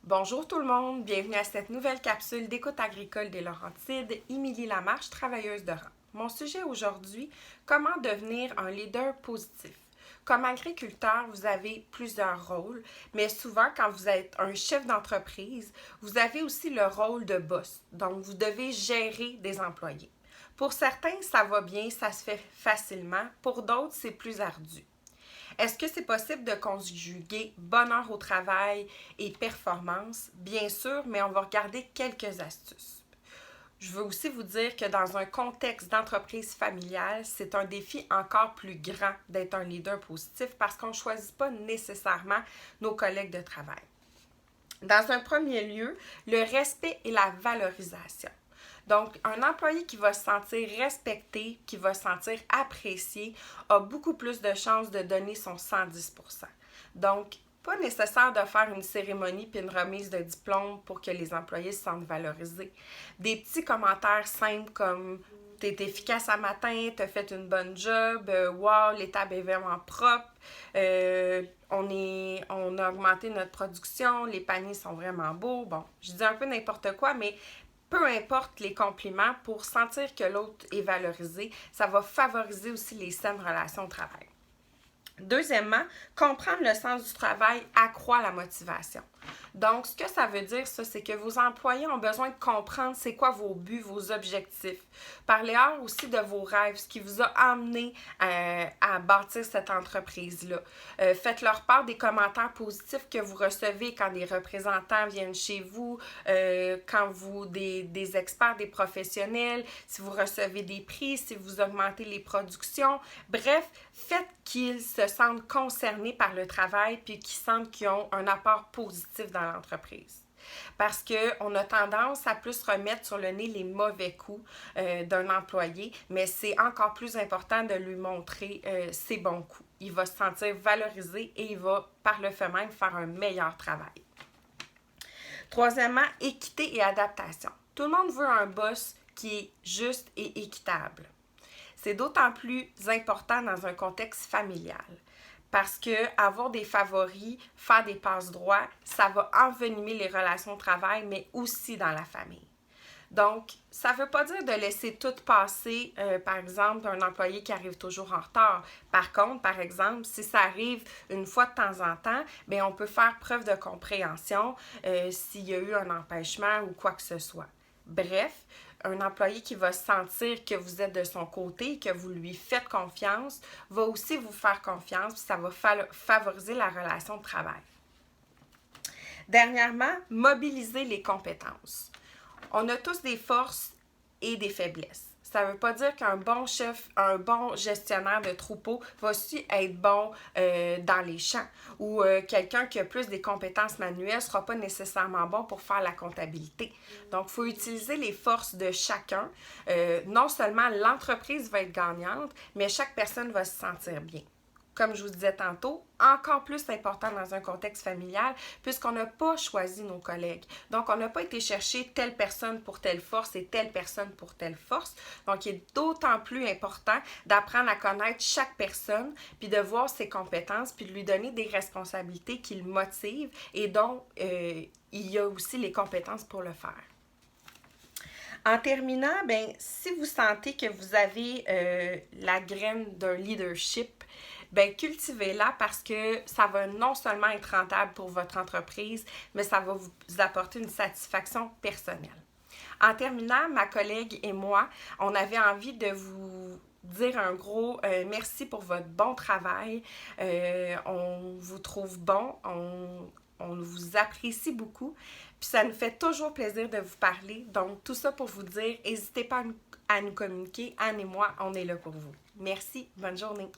Bonjour tout le monde, bienvenue à cette nouvelle capsule d'écoute agricole des Laurentides, Émilie Lamarche, travailleuse de rang. Mon sujet aujourd'hui, comment devenir un leader positif. Comme agriculteur, vous avez plusieurs rôles, mais souvent quand vous êtes un chef d'entreprise, vous avez aussi le rôle de boss, donc vous devez gérer des employés. Pour certains, ça va bien, ça se fait facilement, pour d'autres, c'est plus ardu. Est-ce que c'est possible de conjuguer bonheur au travail et performance? Bien sûr, mais on va regarder quelques astuces. Je veux aussi vous dire que dans un contexte d'entreprise familiale, c'est un défi encore plus grand d'être un leader positif parce qu'on ne choisit pas nécessairement nos collègues de travail. Dans un premier lieu, le respect et la valorisation. Donc, un employé qui va se sentir respecté, qui va se sentir apprécié, a beaucoup plus de chances de donner son 110%. Donc, pas nécessaire de faire une cérémonie puis une remise de diplôme pour que les employés se sentent valorisés. Des petits commentaires simples comme t'es efficace à matin, t'as fait une bonne job, wow, l'étable est vraiment propre, on a augmenté notre production, les paniers sont vraiment beaux. Bon, je dis un peu n'importe quoi, mais peu importe les compliments, pour sentir que l'autre est valorisé, ça va favoriser aussi les saines relations au travail. Deuxièmement, comprendre le sens du travail accroît la motivation. Donc, ce que ça veut dire, ça, c'est que vos employés ont besoin de comprendre c'est quoi vos buts, vos objectifs. Parlez-leur aussi de vos rêves, ce qui vous a amené à bâtir cette entreprise-là. Faites-leur part des commentaires positifs que vous recevez quand des représentants viennent chez vous, quand des experts, des professionnels, si vous recevez des prix, si vous augmentez les productions. Bref, faites qu'ils se sentent concernés par le travail puis qu'ils sentent qu'ils ont un apport positif dans l'entreprise. Parce qu'on a tendance à plus remettre sur le nez les mauvais coups d'un employé, mais c'est encore plus important de lui montrer ses bons coups. Il va se sentir valorisé et il va, par le fait même, faire un meilleur travail. Troisièmement, équité et adaptation. Tout le monde veut un boss qui est juste et équitable. C'est d'autant plus important dans un contexte familial parce que avoir des favoris, faire des passe-droits, ça va envenimer les relations de travail, mais aussi dans la famille. Donc, ça ne veut pas dire de laisser tout passer, par exemple, d'un employé qui arrive toujours en retard. Par contre, par exemple, si ça arrive une fois de temps en temps, bien, on peut faire preuve de compréhension s'il y a eu un empêchement ou quoi que ce soit. Bref, un employé qui va sentir que vous êtes de son côté, que vous lui faites confiance, va aussi vous faire confiance, puis ça va favoriser la relation de travail. Dernièrement, mobiliser les compétences. On a tous des forces et des faiblesses. Ça ne veut pas dire qu'un bon chef, un bon gestionnaire de troupeau va aussi être bon dans les champs ou quelqu'un qui a plus des compétences manuelles ne sera pas nécessairement bon pour faire la comptabilité. Donc, il faut utiliser les forces de chacun. Non seulement l'entreprise va être gagnante, mais chaque personne va se sentir bien. Comme je vous disais tantôt, encore plus important dans un contexte familial, puisqu'on n'a pas choisi nos collègues. Donc, on n'a pas été chercher telle personne pour telle force et telle personne pour telle force. Donc, il est d'autant plus important d'apprendre à connaître chaque personne, puis de voir ses compétences, puis de lui donner des responsabilités qui le motivent et dont il y a aussi les compétences pour le faire. En terminant, ben, si vous sentez que vous avez la graine d'un leadership, ben, cultivez-la parce que ça va non seulement être rentable pour votre entreprise, mais ça va vous apporter une satisfaction personnelle. En terminant, ma collègue et moi, on avait envie de vous dire un gros merci pour votre bon travail. On vous trouve bon, on vous apprécie beaucoup. Puis ça nous fait toujours plaisir de vous parler. Donc, tout ça pour vous dire, n'hésitez pas à nous communiquer. Anne et moi, on est là pour vous. Merci, bonne journée.